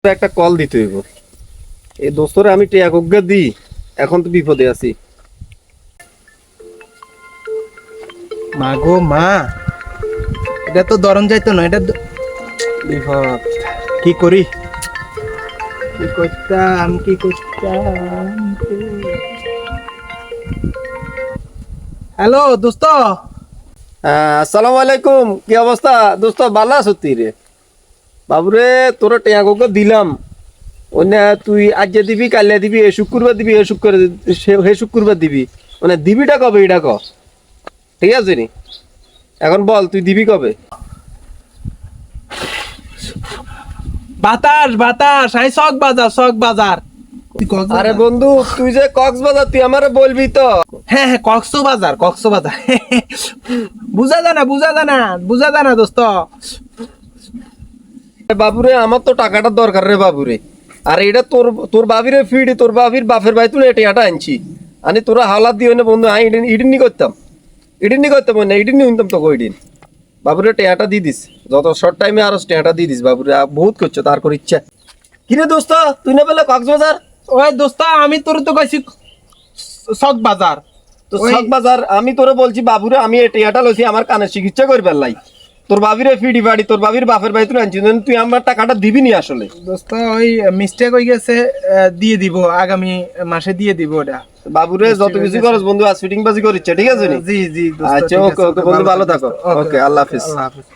একটা কল দিতে হইব। এই দোস্তরে আমি টিয়া গজ্ঞা দিই, এখন তো বিপদে আছি। মা গো মা, এটা তো ধরন যাইতো না, এটা বিপদ। কি করি, কি করতাম, কি করতাম। হ্যালো দোস্ত। আসসালামু আলাইকুম, কি অবস্থা দোস্ত? ভালো আছো তুই রে? বাবুরে তোর টিয়া গজ্ঞা দিলাম, অন্য তুই আজ দিবি, কালিয়া দিবি, এ শুক্রবার দিবি, হে শুক্রবার দিবি, মানে দিবিটা কবে এটা ক? ঠিক আছে নি? এখন বল তুই দিবি কবে? বাতাস বাতাস, আই শখ বাজার, শখ বাজার। আরে বন্ধু, তুই যে কক্সবাজার, তুই আমারে বলবি তো? হ্যাঁ হ্যাঁ, কক্সবাজার, কক্সবাজার। বুঝা যায় না, বুঝা যায় না, বুঝা যায় না দোস্ত। বাবুরে আমার তো টাকাটা দরকার রে বাবুরে। আর এটা তোর তোর বাবিরে ফিডি, তোর বাবির বাপের ভাই তুই টিয়াটা আনছি, আনি তোরা হালাত দিয়ে না বন্ধু। আমি ইডিন নি করতাম, ইডিন নি করতাম না, ইডিন নি উনতাম তোকে ওইদিন। বাবুরে টিয়াটা দিয়ে দিস, যত শর্ট টাইমে আরো টিয়াটা দিয়ে দিস বাবুরে। বহুত করছো তার করে ইচ্ছা। কিরে দোস্ত, তুই না পেলে কক্সবাজার? ওই দোস্ত, আমি তোর তো কইছি শখ বাজার। তো শখ বাজার আমি তোরে বলছি বাবুরে, আমি এই টিয়াটা লইছি আমার কানের চিকিৎসা করবার লাই। তোর বাবিরে ফিডি বাড়ি, তোর বাবির বাপের ভাই তুই আনছি, তুই আমার টাকাটা দিবি নি আসলে? দোস্ত ওই মিস্টেক হয়ে গেছে, দিয়ে দিব, আগামী মাসে দিয়ে দিব ওটা। বাবুরে যত কিছু করছ বন্ধু, আজ ফিটিং বাজি করিচ্ছে, ঠিক আছে নি? জি জি দোস্ত, আচ্ছা, ঠিক ওকে আছে, ওকে বন্ধু, ভালো থাকো। ওকে, ওকে, আল্লাহ হাফিজ। আল্লাহ হাফিজ।